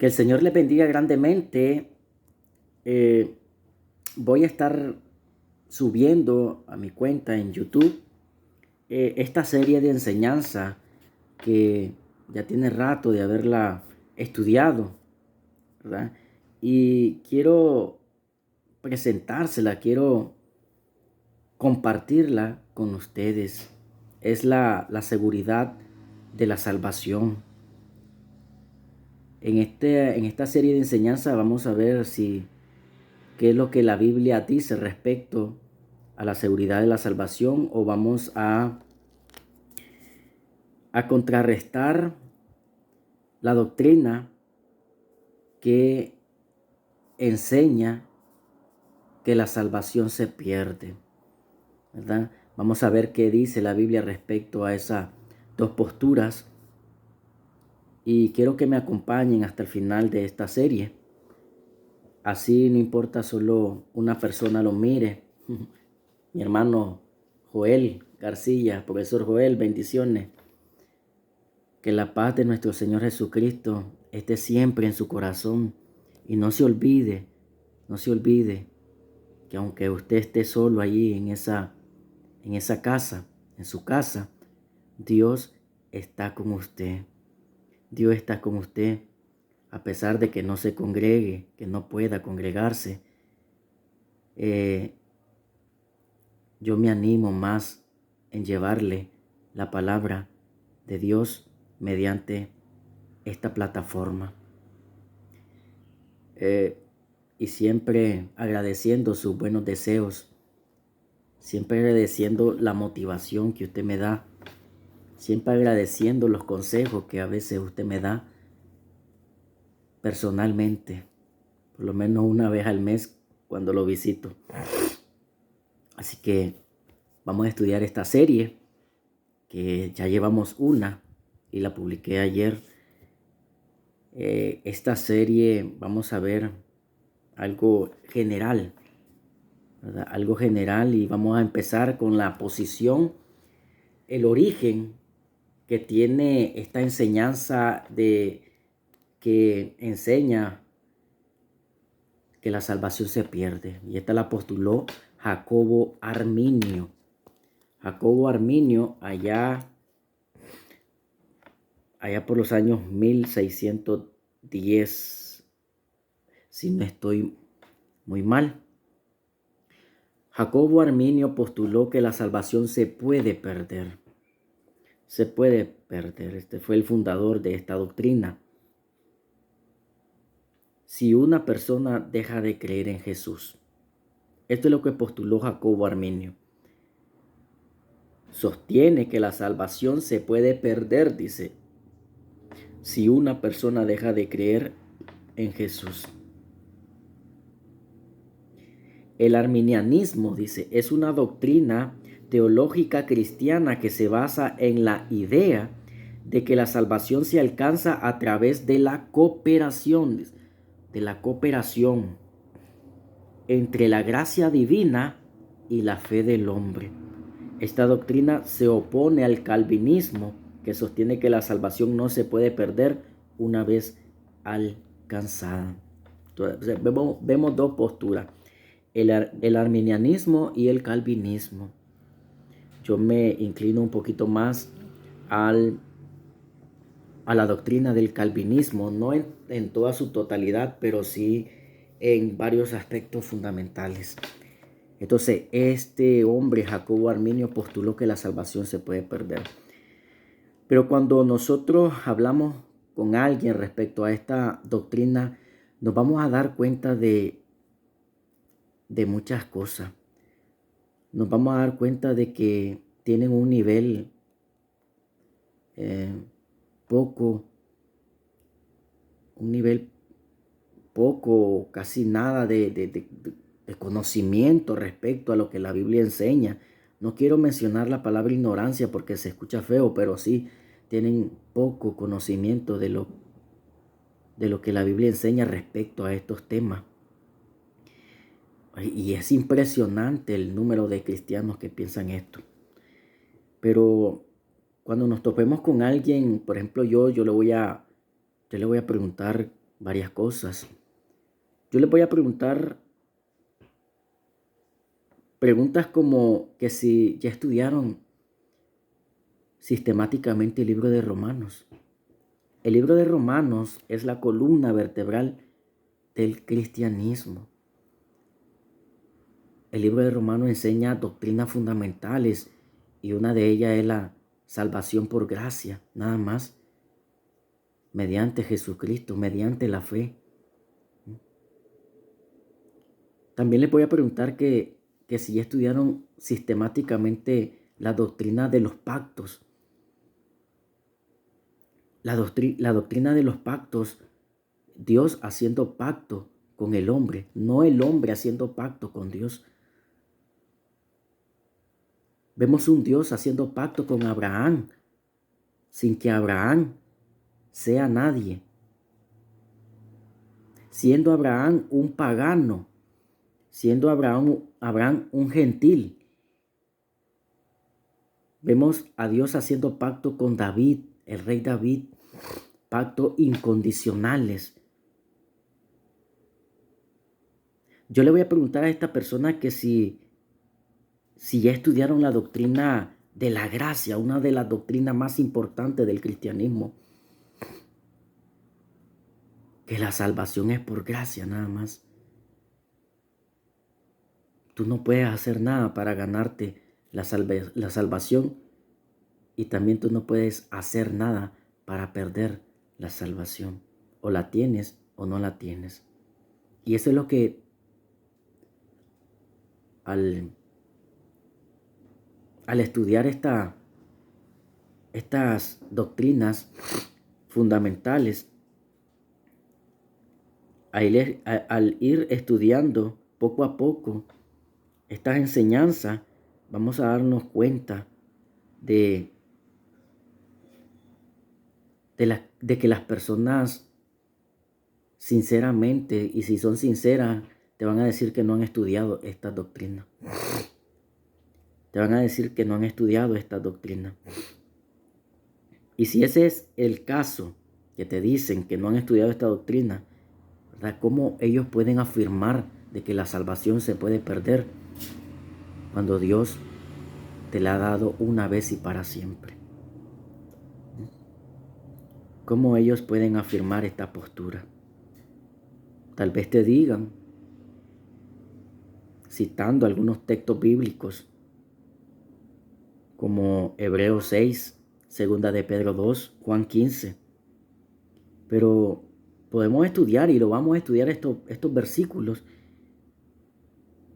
Que el Señor les bendiga grandemente. Eh, Voy a estar subiendo a mi cuenta en YouTube esta serie de enseñanza que ya tiene rato de haberla estudiado, ¿verdad? Y quiero presentársela, quiero compartirla con ustedes. Es la seguridad de la salvación. En esta serie de enseñanza vamos a ver qué es lo que la Biblia dice respecto a la seguridad de la salvación, o vamos a contrarrestar la doctrina que enseña que la salvación se pierde, ¿verdad? Vamos a ver qué dice la Biblia respecto a esas dos posturas, y quiero que me acompañen hasta el final de esta serie. Así no importa solo una persona lo mire. Mi hermano Joel García, profesor Joel, bendiciones. Que la paz de nuestro Señor Jesucristo esté siempre en su corazón. Y no se olvide que aunque usted esté solo allí en esa casa, en su casa, Dios está con usted. Dios está con usted, a pesar de que no se congregue, que no pueda congregarse. Yo me animo más en llevarle la palabra de Dios mediante esta plataforma. Y siempre agradeciendo sus buenos deseos, siempre agradeciendo la motivación que usted me da, siempre agradeciendo los consejos que a veces usted me da personalmente, por lo menos una vez al mes cuando lo visito. Así que vamos a estudiar esta serie, que ya llevamos una y la publiqué ayer. Esta serie vamos a ver algo general, ¿verdad? Algo general, y vamos a empezar con la posición, el origen que tiene esta enseñanza que enseña que la salvación se pierde. Y esta la postuló Jacobo Arminio. Jacobo Arminio allá por los años 1610, si no estoy muy mal. Jacobo Arminio postuló que la salvación se puede perder. Se puede perder. Este fue el fundador de esta doctrina. Si una persona deja de creer en Jesús. Esto es lo que postuló Jacobo Arminio. Sostiene que la salvación se puede perder, dice, si una persona deja de creer en Jesús. El arminianismo, dice, es una doctrina teológica cristiana que se basa en la idea de que la salvación se alcanza a través de la cooperación, entre la gracia divina y la fe del hombre. Esta doctrina se opone al calvinismo, que sostiene que la salvación no se puede perder una vez alcanzada. Entonces, vemos dos posturas, el arminianismo y el calvinismo. Yo me inclino un poquito más a la doctrina del calvinismo, no en toda su totalidad, pero sí en varios aspectos fundamentales. Entonces, este hombre, Jacobo Arminio, postuló que la salvación se puede perder. Pero cuando nosotros hablamos con alguien respecto a esta doctrina, nos vamos a dar cuenta de muchas cosas. Nos vamos a dar cuenta de que tienen un nivel poco, casi nada de conocimiento respecto a lo que la Biblia enseña. No quiero mencionar la palabra ignorancia porque se escucha feo, pero sí tienen poco conocimiento de lo que la Biblia enseña respecto a estos temas. Y es impresionante el número de cristianos que piensan esto. Pero cuando nos topemos con alguien, por ejemplo, yo le voy a preguntar varias cosas. Yo les voy a preguntar preguntas como que si ya estudiaron sistemáticamente el libro de Romanos. El libro de Romanos es la columna vertebral del cristianismo. El libro de Romanos enseña doctrinas fundamentales y una de ellas es la salvación por gracia, nada más, mediante Jesucristo, mediante la fe. También les voy a preguntar que si ya estudiaron sistemáticamente la doctrina de los pactos. La doctrina de los pactos, Dios haciendo pacto con el hombre, no el hombre haciendo pacto con Dios. Vemos un Dios haciendo pacto con Abraham, sin que Abraham sea nadie. Siendo Abraham un pagano, siendo Abraham un gentil. Vemos a Dios haciendo pacto con David, el rey David, pactos incondicionales. Yo le voy a preguntar a esta persona que si ya estudiaron la doctrina de la gracia, una de las doctrinas más importantes del cristianismo, que la salvación es por gracia nada más. Tú no puedes hacer nada para ganarte la salvación y también tú no puedes hacer nada para perder la salvación. O la tienes o no la tienes. Y eso es lo que al estudiar estas doctrinas fundamentales, al ir estudiando poco a poco estas enseñanzas, vamos a darnos cuenta de que las personas sinceramente, y si son sinceras, te van a decir que no han estudiado esta doctrina. Te van a decir que no han estudiado esta doctrina. Y si ese es el caso, que te dicen que no han estudiado esta doctrina, ¿verdad? ¿Cómo ellos pueden afirmar de que la salvación se puede perder cuando Dios te la ha dado una vez y para siempre? ¿Cómo ellos pueden afirmar esta postura? Tal vez te digan, citando algunos textos bíblicos, como Hebreos 6, Segunda de Pedro 2, Juan 15. Pero podemos estudiar y lo vamos a estudiar estos versículos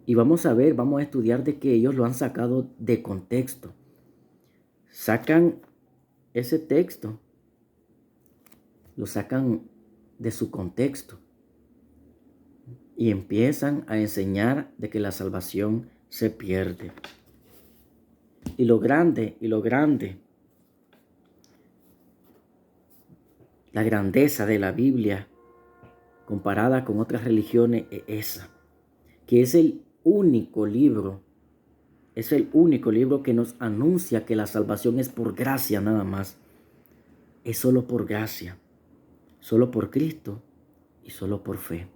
y vamos a estudiar de que ellos lo han sacado de contexto. Sacan ese texto, lo sacan de su contexto y empiezan a enseñar de que la salvación se pierde. Y lo grande, la grandeza de la Biblia comparada con otras religiones es esa, que es el único libro que nos anuncia que la salvación es por gracia nada más. Es solo por gracia, solo por Cristo y solo por fe.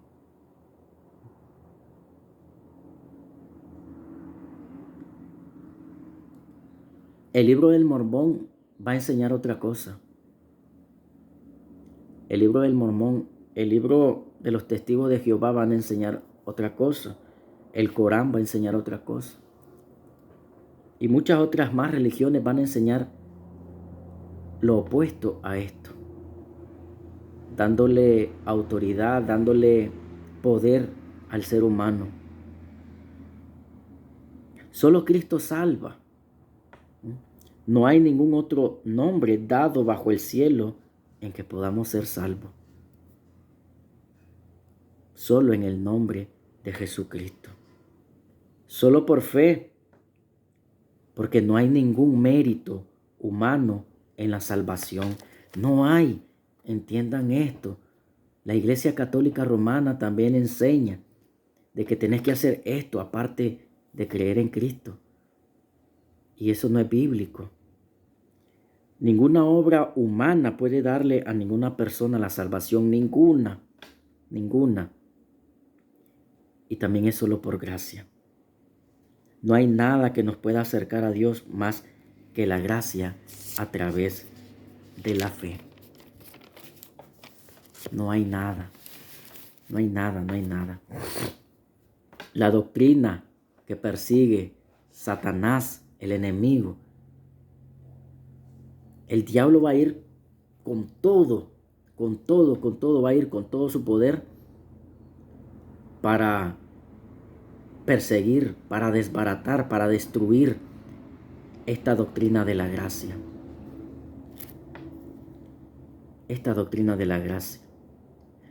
El libro del Mormón va a enseñar otra cosa. El libro del Mormón, el libro de los testigos de Jehová van a enseñar otra cosa. El Corán va a enseñar otra cosa. Y muchas otras más religiones van a enseñar lo opuesto a esto, dándole autoridad, dándole poder al ser humano. Solo Cristo salva. No hay ningún otro nombre dado bajo el cielo en que podamos ser salvos. Solo en el nombre de Jesucristo. Solo por fe, porque no hay ningún mérito humano en la salvación. No hay. Entiendan esto. La Iglesia Católica Romana también enseña de que tenés que hacer esto aparte de creer en Cristo. Y eso no es bíblico. Ninguna obra humana puede darle a ninguna persona la salvación, ninguna. ninguna. Y también es solo por gracia. No hay nada que nos pueda acercar a Dios más que la gracia a través de la fe. No hay nada, no hay nada, no hay nada. La doctrina que persigue Satanás, el enemigo, el diablo va a ir con todo, va a ir con todo su poder para perseguir, para desbaratar, para destruir esta doctrina de la gracia. Esta doctrina de la gracia.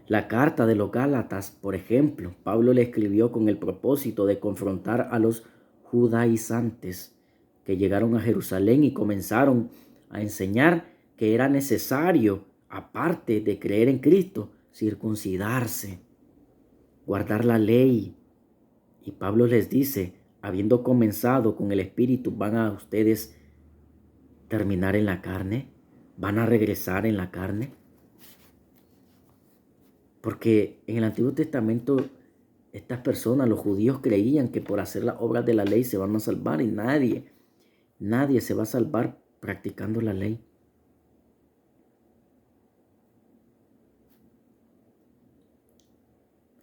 La carta de los Gálatas, por ejemplo, Pablo le escribió con el propósito de confrontar a los judaizantes que llegaron a Jerusalén y comenzaron a enseñar que era necesario, aparte de creer en Cristo, circuncidarse, guardar la ley. Y Pablo les dice, habiendo comenzado con el Espíritu, ¿van a ustedes terminar en la carne? ¿Van a regresar en la carne? Porque en el Antiguo Testamento estas personas, los judíos, creían que por hacer las obras de la ley se van a salvar, y nadie se va a salvar practicando la ley.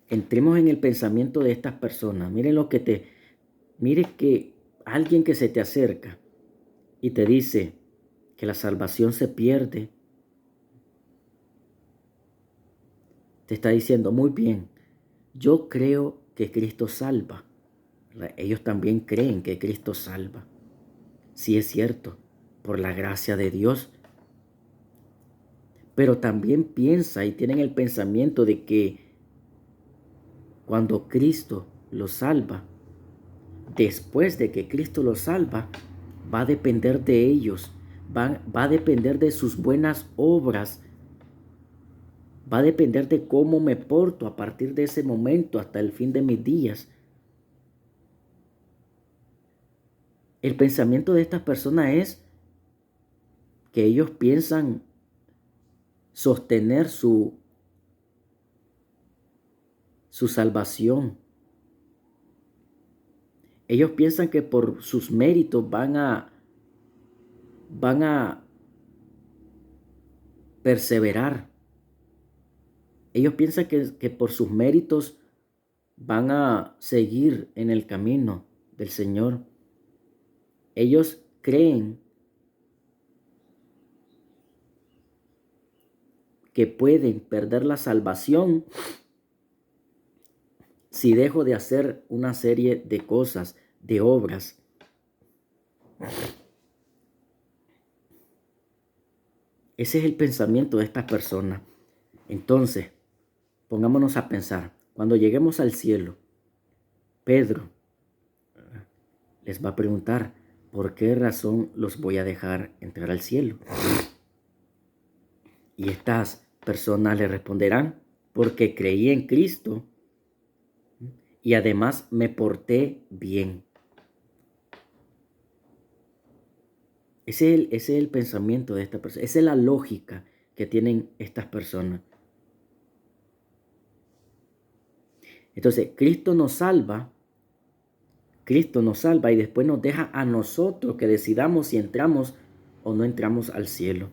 Entremos en el pensamiento de estas personas. Mire que alguien que se te acerca y te dice que la salvación se pierde, te está diciendo, muy bien, yo creo que Cristo salva. Ellos también creen que Cristo salva. Sí, es cierto, por la gracia de Dios. Pero también piensa y tienen el pensamiento de que cuando Cristo los salva, después de que Cristo los salva, va a depender de ellos, va a depender de sus buenas obras, va a depender de cómo me porto a partir de ese momento hasta el fin de mis días. El pensamiento de estas personas es que ellos piensan sostener su salvación. Ellos piensan que por sus méritos van a perseverar. Ellos piensan que por sus méritos van a seguir en el camino del Señor. Ellos creen que pueden perder la salvación si dejo de hacer una serie de cosas, de obras. Ese es el pensamiento de estas personas. Entonces, pongámonos a pensar, cuando lleguemos al cielo, Pedro les va a preguntar, ¿por qué razón los voy a dejar entrar al cielo? Y estas personas le responderán, porque creí en Cristo y además me porté bien. Ese es el pensamiento de esta persona. Esa es la lógica que tienen estas personas. Entonces, Cristo nos salva y después nos deja a nosotros que decidamos si entramos o no entramos al cielo.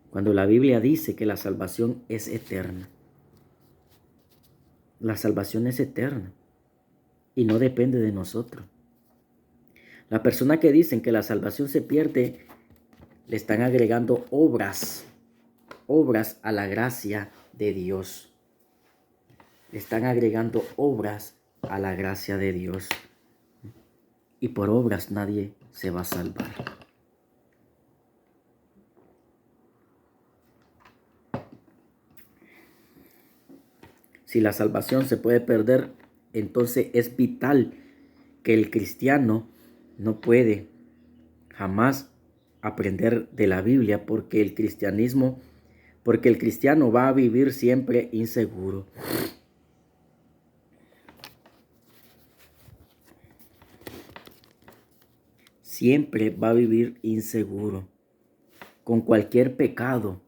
Cuando la Biblia dice que la salvación es eterna. La salvación es eterna y no depende de nosotros. Las personas que dicen que la salvación se pierde, le están agregando obras a la gracia de Dios. Le están agregando obras a la gracia de Dios. Y por obras nadie se va a salvar. Si la salvación se puede perder, entonces es vital que el cristiano no puede jamás aprender de la Biblia, porque el cristiano va a vivir siempre inseguro. Siempre va a vivir inseguro con cualquier pecado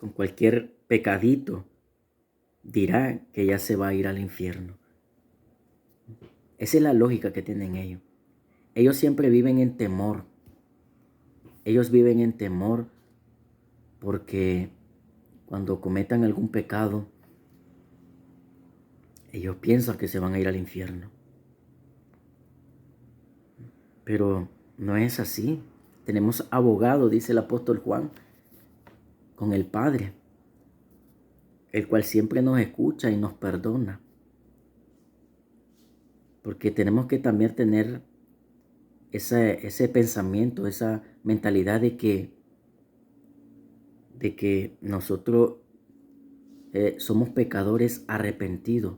con cualquier pecadito, dirá que ya se va a ir al infierno. Esa es la lógica que tienen ellos. Ellos siempre viven en temor. Ellos viven en temor porque cuando cometan algún pecado, ellos piensan que se van a ir al infierno. Pero no es así. Tenemos abogado, dice el apóstol Juan, con el Padre, el cual siempre nos escucha y nos perdona. Porque tenemos que también tener ese pensamiento, esa mentalidad de que nosotros somos pecadores arrepentidos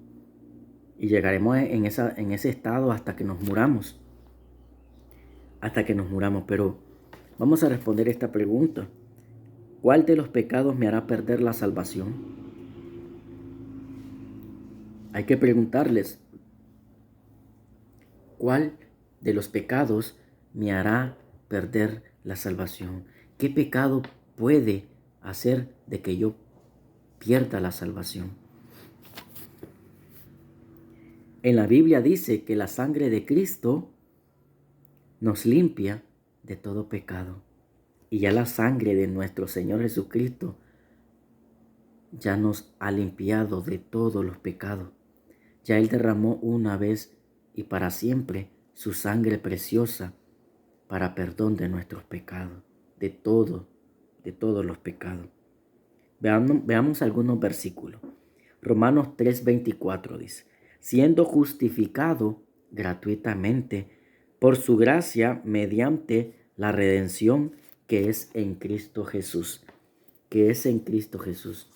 y llegaremos en ese estado hasta que nos muramos. Hasta que nos muramos. Pero vamos a responder esta pregunta. ¿Cuál de los pecados me hará perder la salvación? Hay que preguntarles, ¿cuál de los pecados me hará perder la salvación? ¿Qué pecado puede hacer de que yo pierda la salvación? En la Biblia dice que la sangre de Cristo nos limpia de todo pecado. Y ya la sangre de nuestro Señor Jesucristo ya nos ha limpiado de todos los pecados. Ya Él derramó una vez y para siempre su sangre preciosa para perdón de nuestros pecados, de todos los pecados. Veamos algunos versículos. Romanos 3:24 dice, siendo justificado gratuitamente por su gracia mediante la redención que es en Cristo Jesús. Que es en Cristo Jesús.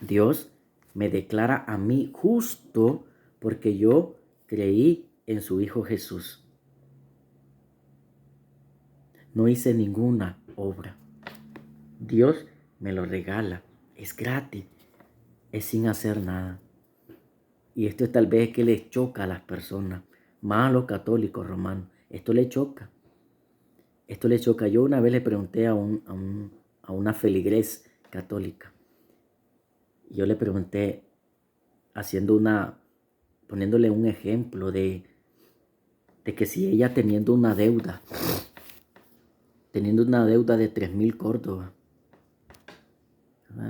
Dios me declara a mí justo porque yo creí en su Hijo Jesús. No hice ninguna obra. Dios me lo regala. Es gratis. Es sin hacer nada. Y esto tal vez es que les choca a las personas, más a los católicos romanos. Esto le choca. Esto le choca. Yo una vez le pregunté a una feligrés católica. Yo le pregunté, poniéndole un ejemplo de que si ella teniendo una deuda de 3,000 córdobas,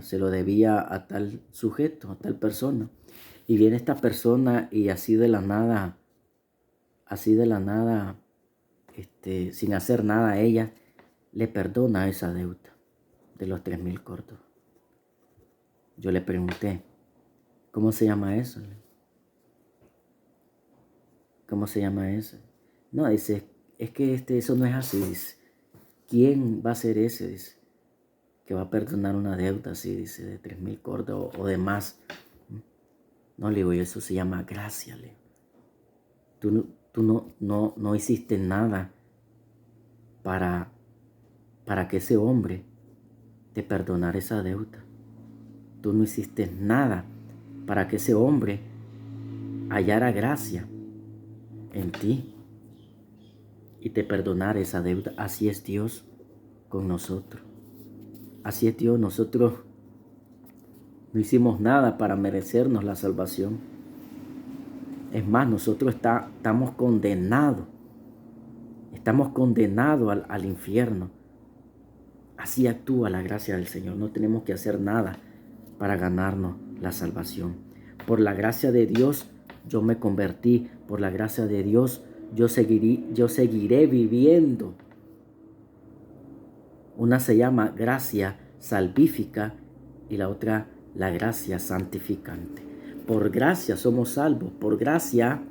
se lo debía a tal sujeto, a tal persona. Y viene esta persona y así de la nada, sin hacer nada, ella le perdona esa deuda de los 3,000 córdobas. Yo le pregunté, ¿cómo se llama eso? ¿Cómo se llama eso? No, dice, es que eso no es así, dice. ¿Quién va a ser ese? Dice, que va a perdonar una deuda así, dice, de 3,000 córdobas o de más. No, le digo, eso se llama gracia, le digo. Tú no hiciste nada para que ese hombre te perdonara esa deuda. Tú no hiciste nada para que ese hombre hallara gracia en ti y te perdonara esa deuda. Así es Dios con nosotros. Así es Dios. Nosotros no hicimos nada para merecernos la salvación. Es más, nosotros estamos condenados. Estamos condenados al infierno. Así actúa la gracia del Señor. No tenemos que hacer nada para ganarnos la salvación. Por la gracia de Dios yo me convertí. Por la gracia de Dios yo seguiré viviendo. Una se llama gracia salvífica y la otra la gracia santificante. Por gracia somos salvos. Por gracia,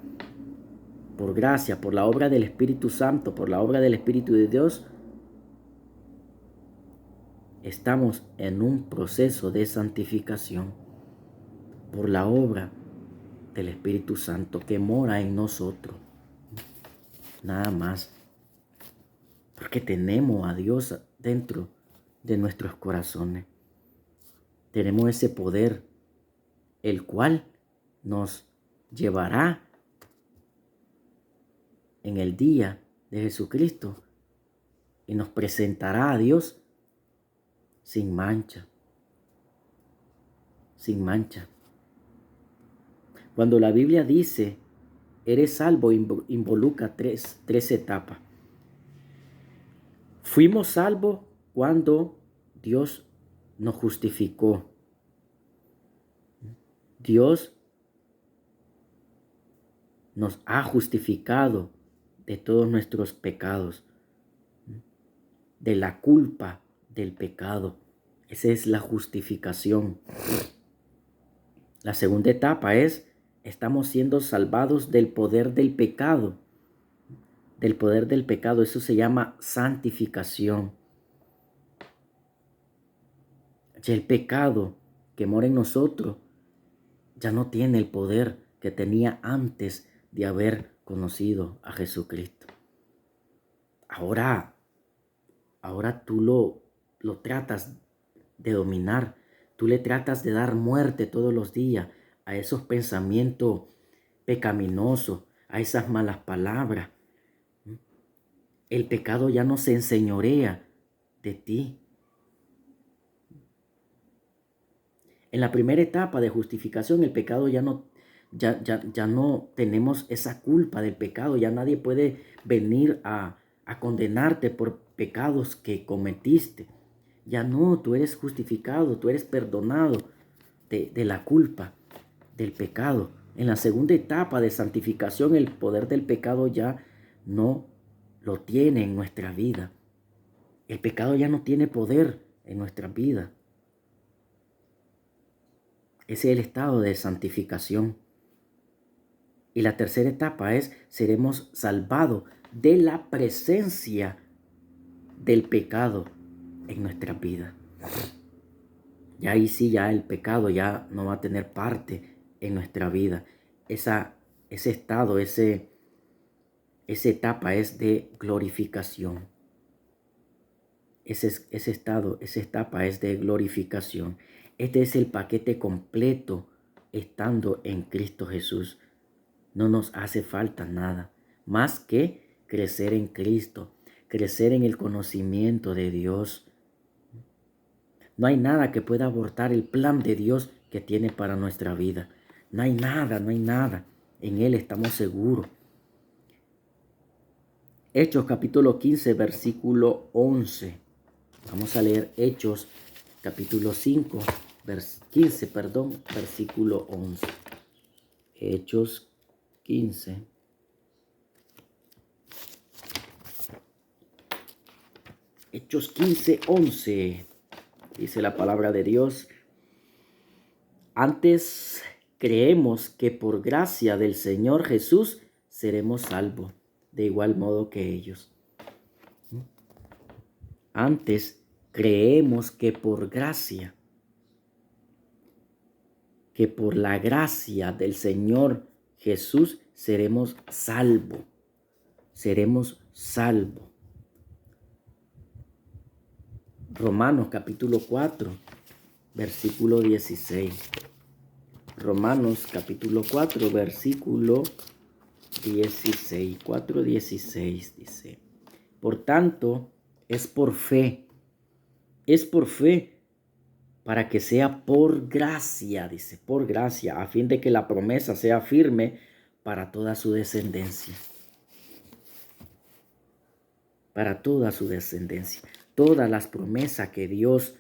por la obra del Espíritu Santo, por la obra del Espíritu de Dios, estamos en un proceso de santificación por la obra del Espíritu Santo que mora en nosotros. Nada más. Porque tenemos a Dios dentro de nuestros corazones. Tenemos ese poder, el cual nos llevará en el día de Jesucristo y nos presentará a Dios sin mancha, sin mancha. Cuando la Biblia dice, eres salvo, involucra tres etapas. Fuimos salvos cuando Dios nos justificó. Dios nos ha justificado de todos nuestros pecados, de la culpa del pecado. Esa es la justificación. La segunda etapa es, estamos siendo salvados del poder del pecado. Del poder del pecado, eso se llama santificación. Ya el pecado que mora en nosotros ya no tiene el poder que tenía antes de haber conocido a Jesucristo. Ahora tú lo tratas de dominar. Tú le tratas de dar muerte todos los días a esos pensamientos pecaminosos, a esas malas palabras. El pecado ya no se enseñorea de ti. En la primera etapa de justificación, el pecado ya no tenemos esa culpa del pecado. Ya nadie puede venir a condenarte por pecados que cometiste. Ya no, tú eres justificado, tú eres perdonado de la culpa del pecado. En la segunda etapa de santificación, el poder del pecado ya no lo tiene en nuestra vida. El pecado ya no tiene poder en nuestra vida. Ese es el estado de santificación. Y la tercera etapa es, seremos salvados de la presencia del pecado en nuestra vida. Ya ahí sí, ya el pecado ya no va a tener parte en nuestra vida. Ese estado, esa etapa es de glorificación. Ese estado, esa etapa es de glorificación. Este es el paquete completo estando en Cristo Jesús. No nos hace falta nada más que crecer en Cristo, crecer en el conocimiento de Dios. No hay nada que pueda abortar el plan de Dios que tiene para nuestra vida. No hay nada. En Él estamos seguros. Hechos capítulo 15, versículo 11. Vamos a leer Hechos capítulo 15, versículo 11. Hechos 15. Hechos 15, 11. Dice la palabra de Dios. Antes creemos que por gracia del Señor Jesús seremos salvos, de igual modo que ellos. Antes creemos que por gracia, que por la gracia del Señor Jesús seremos salvos. Seremos salvos. Romanos capítulo 4, versículo 16. Romanos capítulo 4, versículo 16. 4:16 dice. Por tanto, es por fe para que sea por gracia, dice, por gracia, a fin de que la promesa sea firme para toda su descendencia. Para toda su descendencia. Todas las promesas que Dios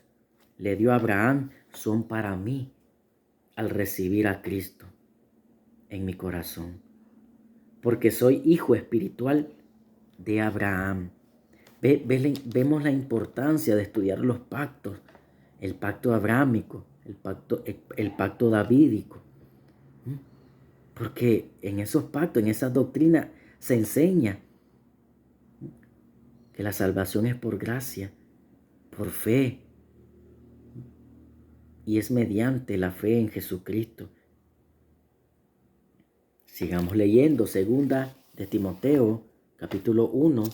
le dio a Abraham son para mí al recibir a Cristo en mi corazón. Porque soy hijo espiritual de Abraham. Vemos la importancia de estudiar los pactos. El pacto abrámico, el pacto davídico. Porque en esos pactos, en esa doctrina, se enseña que la salvación es por gracia, por fe. Y es mediante la fe en Jesucristo. Sigamos leyendo, segunda de Timoteo, capítulo 1,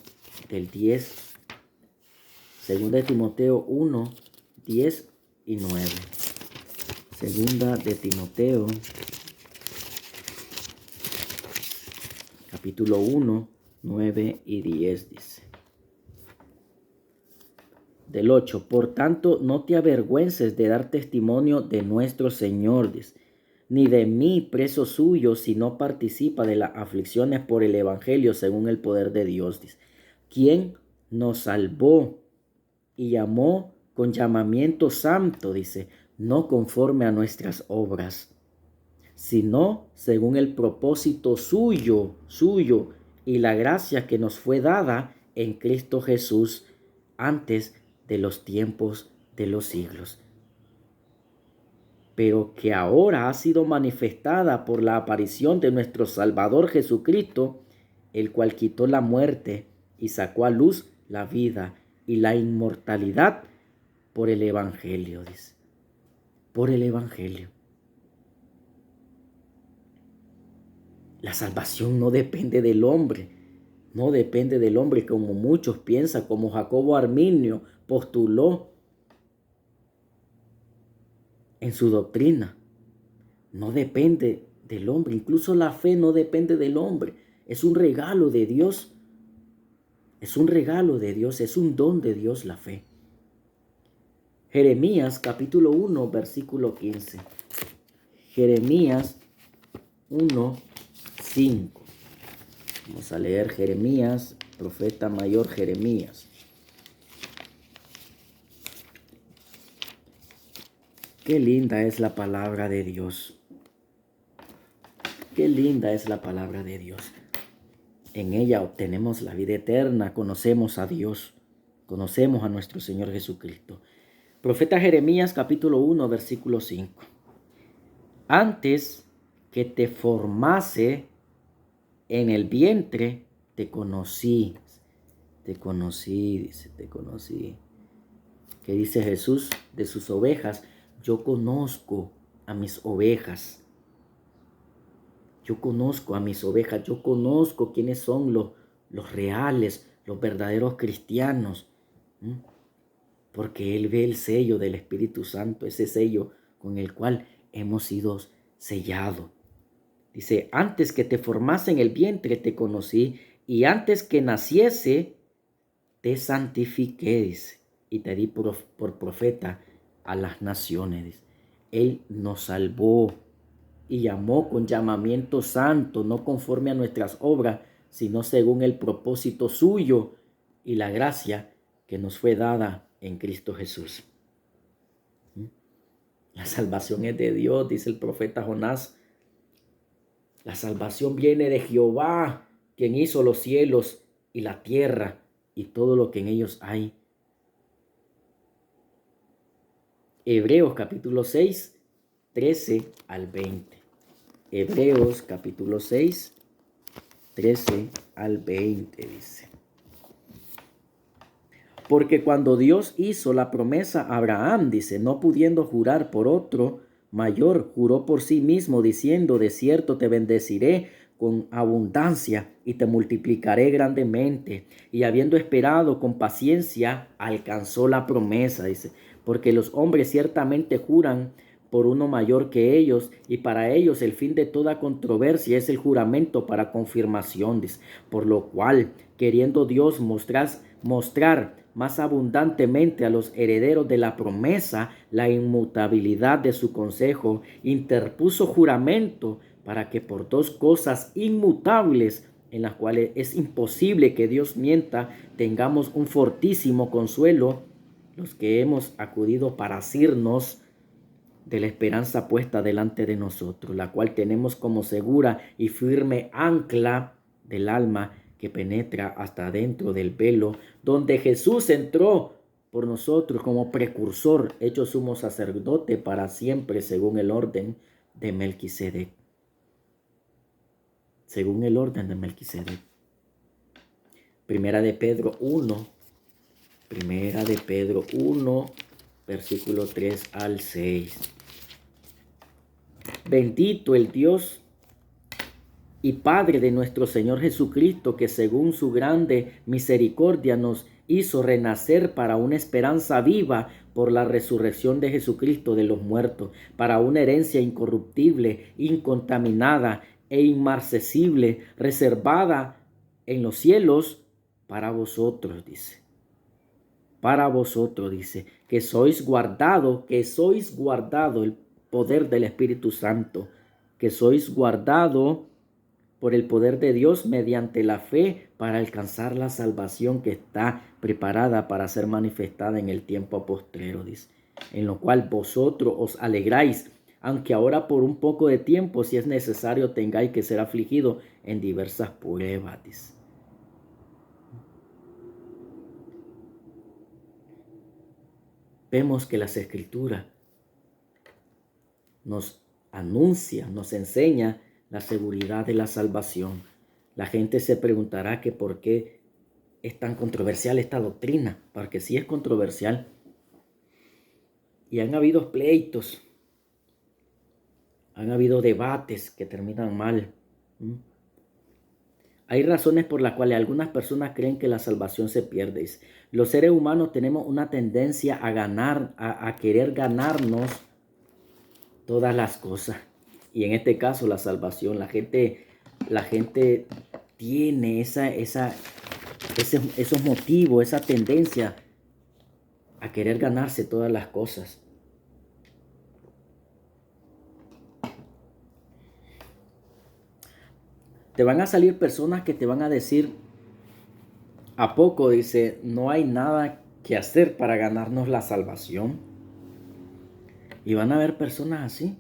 del 10. Segunda de Timoteo 1, 10 y 9. Segunda de Timoteo, capítulo 1, 9 y 10 dice. del 8. Por tanto, no te avergüences de dar testimonio de nuestro Señor, dice, ni de mí, preso suyo, si no participa de las aflicciones por el Evangelio según el poder de Dios, dice, quien nos salvó y llamó con llamamiento santo, dice, no conforme a nuestras obras, sino según el propósito suyo y la gracia que nos fue dada en Cristo Jesús antes de los tiempos de los siglos, pero que ahora ha sido manifestada por la aparición de nuestro Salvador Jesucristo, el cual quitó la muerte y sacó a luz la vida y la inmortalidad por el Evangelio, dice, por el Evangelio. La salvación no depende del hombre, no depende del hombre como muchos piensan, como Jacobo Arminio postuló en su doctrina. No depende del hombre, incluso la fe no depende del hombre. Es un regalo de Dios, es un regalo de Dios, es un don de Dios la fe. Jeremías capítulo 1, versículo 15. Jeremías 1, 5. Vamos a leer Jeremías, profeta mayor Jeremías. Qué linda es la palabra de Dios. Qué linda es la palabra de Dios. En ella obtenemos la vida eterna, conocemos a Dios, conocemos a nuestro Señor Jesucristo. Profeta Jeremías capítulo 1, versículo 5. Antes que te formase en el vientre, te conocí. Te conocí, dice, te conocí. ¿Qué dice Jesús de sus ovejas? Yo conozco a mis ovejas. Yo conozco a mis ovejas. Yo conozco quiénes son los reales, los verdaderos cristianos. Porque Él ve el sello del Espíritu Santo, ese sello con el cual hemos sido sellados. Dice, antes que te formase en el vientre te conocí, y antes que naciese te santifiqué, dice, y te di por profeta a las naciones. Dice. Él nos salvó y llamó con llamamiento santo, no conforme a nuestras obras, sino según el propósito suyo y la gracia que nos fue dada en Cristo Jesús. La salvación es de Dios, dice el profeta Jonás. La salvación viene de Jehová, quien hizo los cielos y la tierra y todo lo que en ellos hay. Hebreos capítulo 6, 13 al 20. Hebreos capítulo 6, 13 al 20 dice. Porque cuando Dios hizo la promesa a Abraham, dice, no pudiendo jurar por otro mayor, juró por sí mismo, diciendo, de cierto te bendeciré con abundancia y te multiplicaré grandemente. Y habiendo esperado con paciencia, alcanzó la promesa, dice, porque los hombres ciertamente juran por uno mayor que ellos, y para ellos el fin de toda controversia es el juramento para confirmación, dice, por lo cual, queriendo Dios mostrar más abundantemente a los herederos de la promesa la inmutabilidad de su consejo, interpuso juramento para que por dos cosas inmutables, en las cuales es imposible que Dios mienta, tengamos un fortísimo consuelo, los que hemos acudido para asirnos de la esperanza puesta delante de nosotros, la cual tenemos como segura y firme ancla del alma, que penetra hasta dentro del velo, donde Jesús entró por nosotros como precursor, hecho sumo sacerdote para siempre, según el orden de Melquisedec. Según el orden de Melquisedec. Primera de Pedro 1, versículo 3 al 6. Bendito el Dios y Padre de nuestro Señor Jesucristo, que según su grande misericordia nos hizo renacer para una esperanza viva por la resurrección de Jesucristo de los muertos, para una herencia incorruptible, incontaminada e inmarcesible, reservada en los cielos para vosotros, dice. para vosotros, dice, que sois guardado el poder del Espíritu Santo, que sois guardado por el poder de Dios mediante la fe para alcanzar la salvación que está preparada para ser manifestada en el tiempo postrero, dice, en lo cual vosotros os alegráis, aunque ahora por un poco de tiempo, si es necesario, tengáis que ser afligidos en diversas pruebas, dice. Vemos que las Escrituras nos anuncia, nos enseña la seguridad de la salvación. La gente se preguntará que por qué es tan controversial esta doctrina, porque sí es controversial. Y han habido pleitos, han habido debates que terminan mal. Hay razones por las cuales algunas personas creen que la salvación se pierde. Los seres humanos tenemos una tendencia a ganar, a querer ganarnos todas las cosas. Y en este caso la salvación. La gente tiene esos motivos, esa tendencia a querer ganarse todas las cosas. Te van a salir personas que te van a decir, ¿a poco? Dice, no hay nada que hacer para ganarnos la salvación. Y van a haber personas así.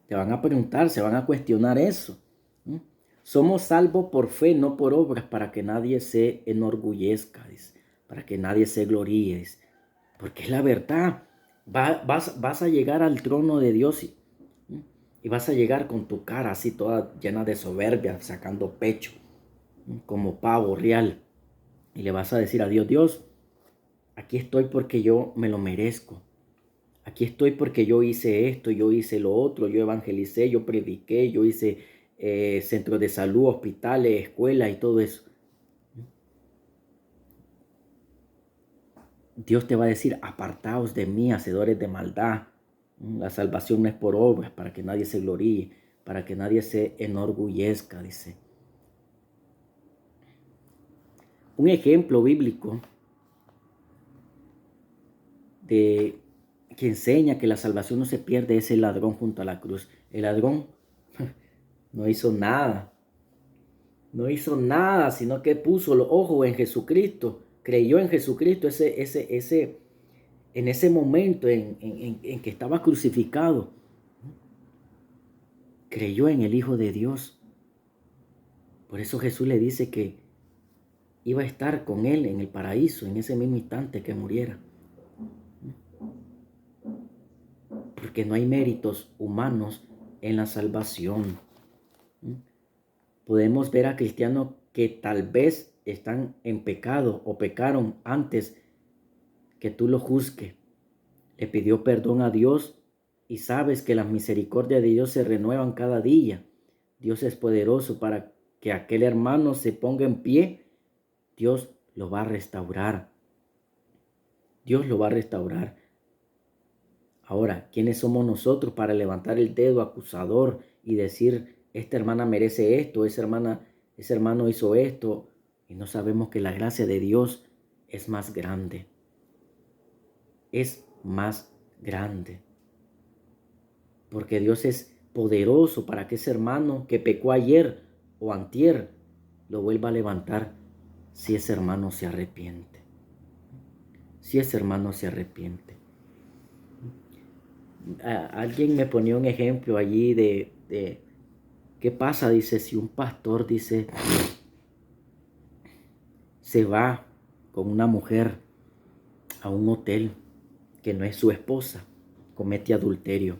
Te van a preguntar, se van a cuestionar eso. Somos salvos por fe, no por obras, para que nadie se enorgullezca, dice, para que nadie se gloríe, dice, porque es la verdad. Vas a llegar al trono de Dios y vas a llegar con tu cara así toda llena de soberbia, sacando pecho, como pavo real. Y le vas a decir a Dios, Dios, aquí estoy porque yo me lo merezco. Aquí estoy porque yo hice esto, yo hice lo otro, yo evangelicé, yo prediqué, yo hice centros de salud, hospitales, escuelas y todo eso. Dios te va a decir, apartaos de mí, hacedores de maldad. La salvación no es por obras, para que nadie se gloríe, para que nadie se enorgullezca, dice. Un ejemplo bíblico de que enseña que la salvación no se pierde es el ladrón junto a la cruz. El ladrón no hizo nada. No hizo nada, sino que puso los ojos en Jesucristo. Creyó en Jesucristo en ese momento en que estaba crucificado. Creyó en el Hijo de Dios. Por eso Jesús le dice que iba a estar con él en el paraíso en ese mismo instante que muriera. Porque no hay méritos humanos en la salvación. Podemos ver a cristianos que tal vez están en pecado o pecaron antes que tú lo juzgues. Le pidió perdón a Dios y sabes que las misericordias de Dios se renuevan cada día. Dios es poderoso para que aquel hermano se ponga en pie. Dios lo va a restaurar. Dios lo va a restaurar. Ahora, ¿quiénes somos nosotros para levantar el dedo acusador y decir, esta hermana merece esto, ese hermano hizo esto? Y no sabemos que la gracia de Dios es más grande. Es más grande. Porque Dios es poderoso para que ese hermano que pecó ayer o antier lo vuelva a levantar si ese hermano se arrepiente. Si ese hermano se arrepiente. Alguien me ponía un ejemplo allí de qué pasa, dice, si un pastor, dice, se va con una mujer a un hotel que no es su esposa, comete adulterio.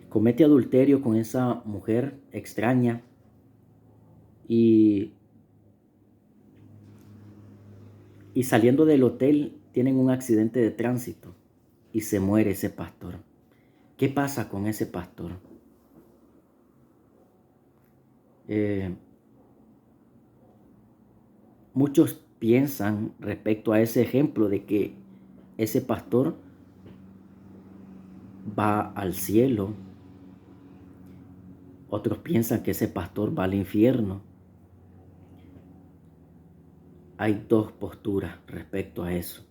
Comete adulterio con esa mujer extraña y saliendo del hotel tienen un accidente de tránsito y se muere ese pastor. ¿Qué pasa con ese pastor? Muchos piensan respecto a ese ejemplo de que ese pastor va al cielo. Otros piensan que ese pastor va al infierno. hay dos posturas respecto a eso.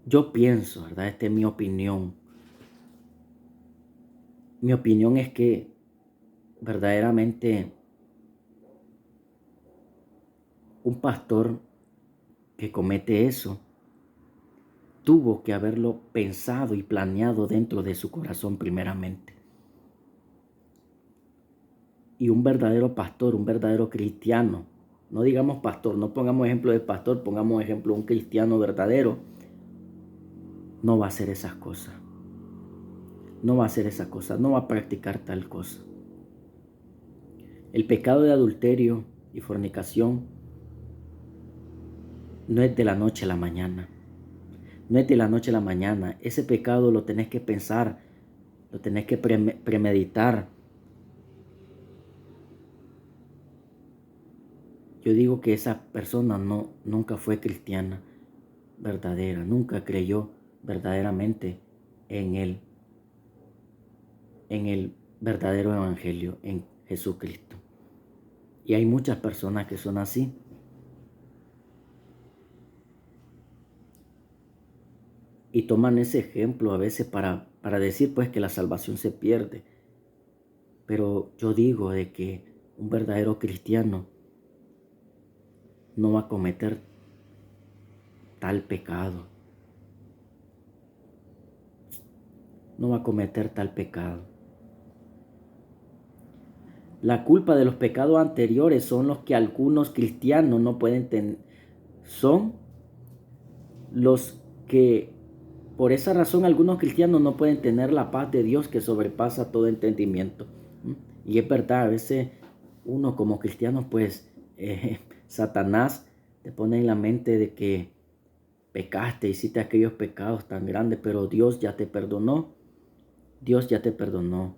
Yo pienso, ¿verdad? Esta es mi opinión. Mi opinión es que verdaderamente un pastor que comete eso tuvo que haberlo pensado y planeado dentro de su corazón primeramente. Y un verdadero pastor, un verdadero cristiano, no digamos pastor, no pongamos ejemplo de pastor, pongamos ejemplo de un cristiano verdadero, no va a hacer esas cosas. No va a hacer esa cosa, no va a practicar tal cosa. El pecado de adulterio y fornicación no es de la noche a la mañana. No es de la noche a la mañana. Ese pecado lo tenés que pensar, lo tenés que premeditar. Yo digo que esa persona nunca fue cristiana verdadera, nunca creyó verdaderamente en el verdadero evangelio, en Jesucristo. Y hay muchas personas que son así. Y toman ese ejemplo a veces para decir pues que la salvación se pierde. Pero yo digo de que un verdadero cristiano no va a cometer tal pecado. No va a cometer tal pecado. La culpa de los pecados anteriores son los que algunos cristianos no pueden tener. Son los que, por esa razón, algunos cristianos no pueden tener la paz de Dios que sobrepasa todo entendimiento. Y es verdad, a veces uno como cristiano, pues, Satanás te pone en la mente de que pecaste, hiciste aquellos pecados tan grandes, pero Dios ya te perdonó. Dios ya te perdonó.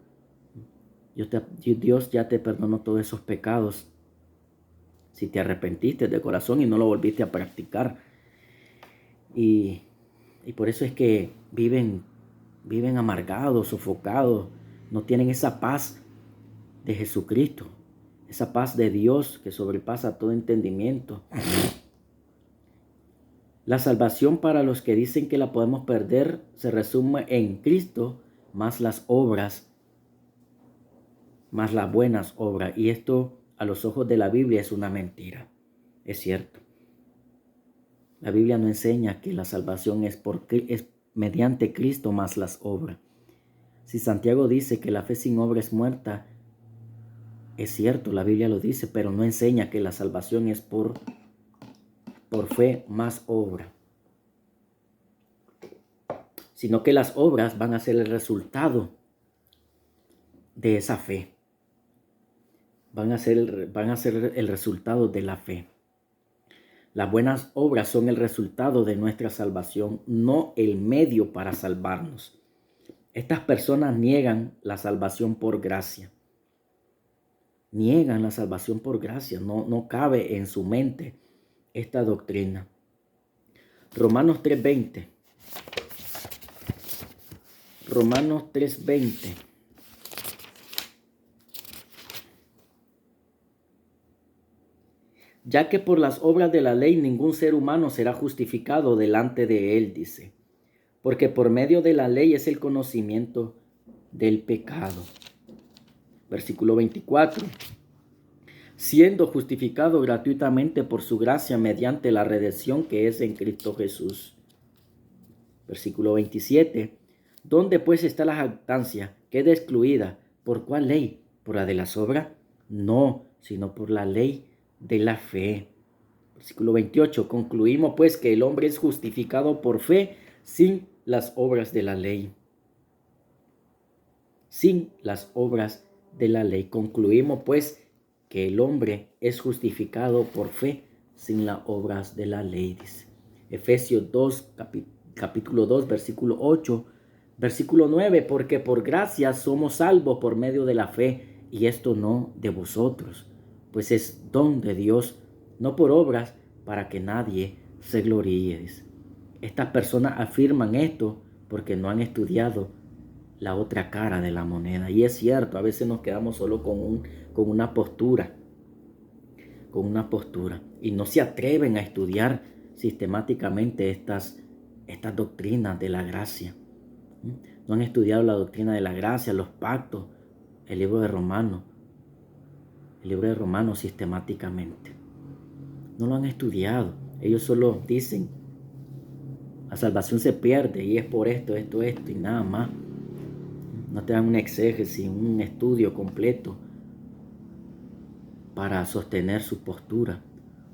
Dios ya te perdonó todos esos pecados. Si te arrepentiste de corazón y no lo volviste a practicar. Y por eso es que viven amargados, sofocados. No tienen esa paz de Jesucristo. Esa paz de Dios que sobrepasa todo entendimiento. La salvación para los que dicen que la podemos perder se resume en Cristo más las obras, más las buenas obras. Y esto a los ojos de la Biblia es una mentira. Es cierto. La Biblia no enseña que la salvación es mediante Cristo más las obras. Si Santiago dice que la fe sin obra es muerta, es cierto, la Biblia lo dice, pero no enseña que la salvación es por fe más obra, sino que las obras van a ser el resultado de esa fe. Van a ser el resultado de la fe. Las buenas obras son el resultado de nuestra salvación, no el medio para salvarnos. Estas personas niegan la salvación por gracia. Niegan la salvación por gracia. No cabe en su mente esta doctrina. Romanos 3:20. Romanos 3:20. Ya que por las obras de la ley ningún ser humano será justificado delante de él, dice. Porque por medio de la ley es el conocimiento del pecado. Versículo 24. Siendo justificado gratuitamente por su gracia mediante la redención que es en Cristo Jesús. Versículo 27. ¿Dónde pues está la jactancia? ¿Queda excluida? ¿Por cuál ley? ¿Por la de las obras? No, sino por la ley de la fe. Versículo 28. Concluimos pues que el hombre es justificado por fe sin las obras de la ley. Sin las obras de la ley. Concluimos pues que el hombre es justificado por fe sin las obras de la ley, dice. Efesios 2, capítulo 2, versículo 8, versículo 9, porque por gracia somos salvos por medio de la fe, y esto no de vosotros, pues es don de Dios, no por obras, para que nadie se gloríe, dice. Estas personas afirman esto porque no han estudiado la otra cara de la moneda. Y es cierto, a veces nos quedamos solo con una postura con una postura y no se atreven a estudiar sistemáticamente estas doctrinas de la gracia. No han estudiado la doctrina de la gracia, los pactos, el libro de Romanos sistemáticamente. No lo han estudiado. Ellos solo dicen, la salvación se pierde y es por esto y nada más. No te dan un exégesis, un estudio completo para sostener su postura.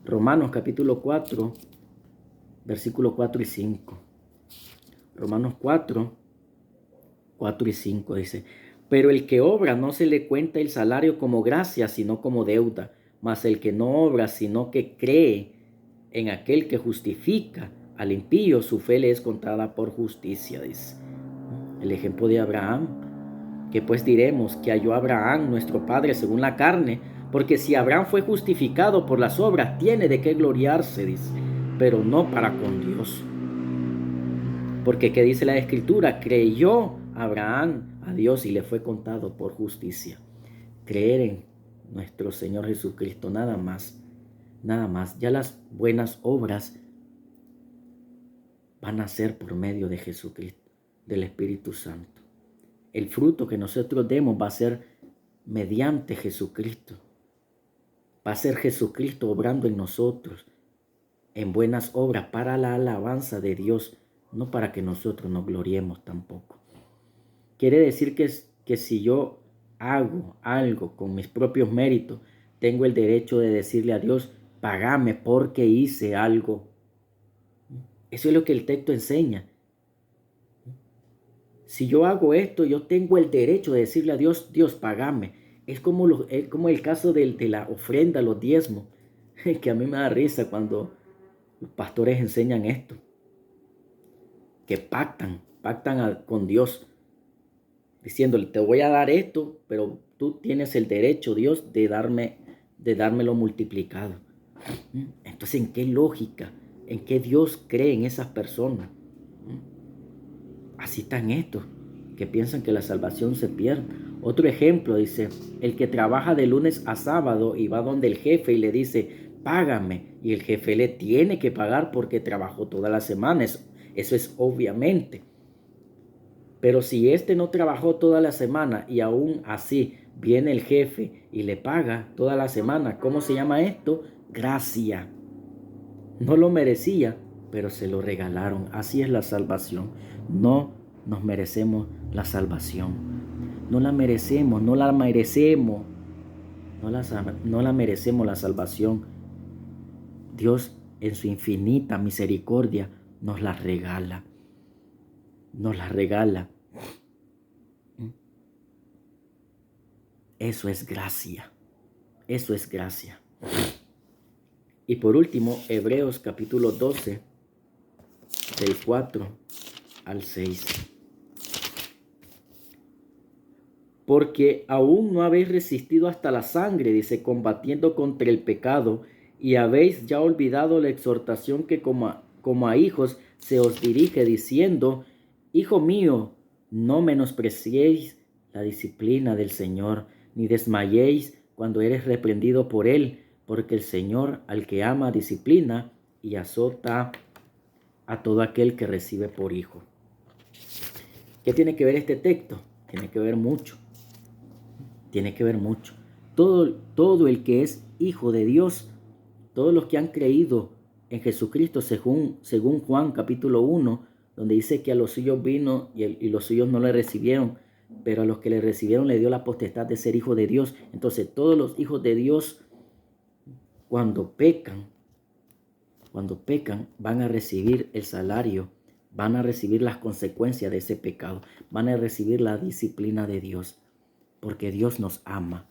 Romanos capítulo 4, versículos 4 y 5. Romanos 4 y 5 dice: pero el que obra no se le cuenta el salario como gracia, sino como deuda. Mas el que no obra, sino que cree en aquel que justifica al impío, su fe le es contada por justicia, dice. El ejemplo de Abraham. Que pues diremos que halló Abraham, nuestro padre, según la carne, porque si Abraham fue justificado por las obras, tiene de qué gloriarse, dice, pero no para con Dios. Porque ¿qué dice la Escritura? Creyó Abraham a Dios y le fue contado por justicia. Creer en nuestro Señor Jesucristo, nada más. Nada más. Ya las buenas obras van a ser por medio de Jesucristo, del Espíritu Santo. El fruto que nosotros demos va a ser mediante Jesucristo. Va a ser Jesucristo obrando en nosotros en buenas obras para la alabanza de Dios, no para que nosotros nos gloriemos tampoco. Quiere decir que si yo hago algo con mis propios méritos, tengo el derecho de decirle a Dios, págame porque hice algo. Eso es lo que el texto enseña. Si yo hago esto, yo tengo el derecho de decirle a Dios, Dios, págame. Es como el caso de la ofrenda, los diezmos, que a mí me da risa cuando los pastores enseñan esto, que pactan con Dios, diciéndole, te voy a dar esto, pero tú tienes el derecho, Dios, de dármelo multiplicado. Entonces, ¿en qué lógica? ¿En qué Dios cree en esas personas? Así están estos, que piensan que la salvación se pierde. Otro ejemplo dice, el que trabaja de lunes a sábado y va donde el jefe y le dice, págame, y el jefe le tiene que pagar porque trabajó toda la semana. Eso es obviamente. Pero si éste no trabajó toda la semana y aún así viene el jefe y le paga toda la semana, ¿cómo se llama esto? Gracia. No lo merecía, pero se lo regalaron. Así es la salvación. No nos merecemos la salvación. No la merecemos. No la merecemos la salvación. Dios en su infinita misericordia nos la regala. Nos la regala. Eso es gracia. Eso es gracia. Y por último, Hebreos capítulo 12, del 4 al 6. Porque aún no habéis resistido hasta la sangre, dice, combatiendo contra el pecado, y habéis ya olvidado la exhortación que como a hijos se os dirige, diciendo, Hijo mío, no menospreciéis la disciplina del Señor, ni desmayéis cuando eres reprendido por Él, porque el Señor al que ama disciplina y azota a todo aquel que recibe por hijo. ¿Qué tiene que ver este texto? Tiene que ver mucho. Tiene que ver mucho. Todo el que es hijo de Dios, todos los que han creído en Jesucristo, según Juan capítulo 1, donde dice que a los suyos vino y los suyos no le recibieron, pero a los que le recibieron le dio la potestad de ser hijo de Dios. Entonces todos los hijos de Dios, cuando pecan, van a recibir el salario, van a recibir las consecuencias de ese pecado, van a recibir la disciplina de Dios, porque Dios nos ama.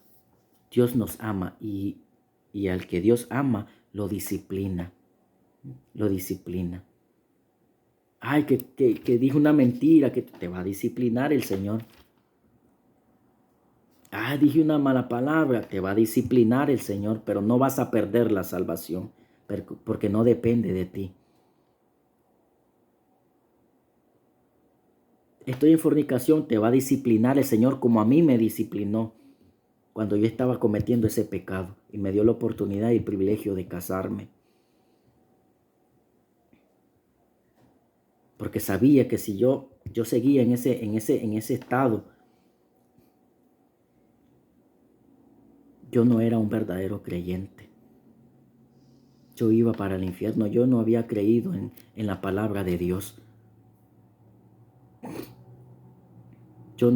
Dios nos ama y al que Dios ama lo disciplina. Lo disciplina. Ay, que dijo una mentira, que te va a disciplinar el Señor. Ah, dije una mala palabra, te va a disciplinar el Señor, pero no vas a perder la salvación, porque no depende de ti. Estoy en fornicación, te va a disciplinar el Señor como a mí me disciplinó cuando yo estaba cometiendo ese pecado y me dio la oportunidad y el privilegio de casarme. Porque sabía que si yo seguía en ese estado, yo no era un verdadero creyente. Yo iba para el infierno. Yo no había creído en la palabra de Dios. Yo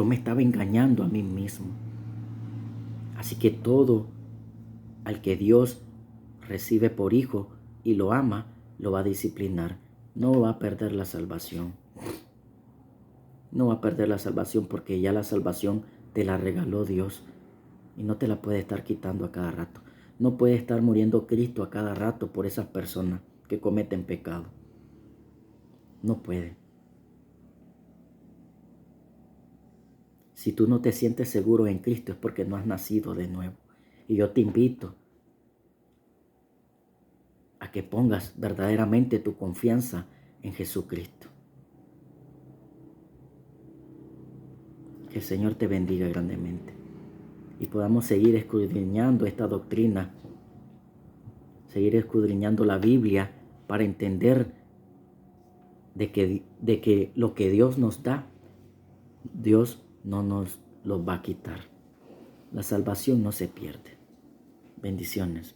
me estaba engañando a mí mismo. Así que todo al que Dios recibe por hijo y lo ama, lo va a disciplinar. No va a perder la salvación. No va a perder la salvación porque ya la salvación te la regaló Dios y no te la puede estar quitando a cada rato. No puede estar muriendo Cristo a cada rato por esas personas que cometen pecado. No puede. Si tú no te sientes seguro en Cristo es porque no has nacido de nuevo. Y yo te invito a que pongas verdaderamente tu confianza en Jesucristo. Que el Señor te bendiga grandemente y podamos seguir escudriñando esta doctrina, seguir escudriñando la Biblia para entender de que lo que Dios nos da, Dios no nos lo va a quitar. La salvación no se pierde. Bendiciones.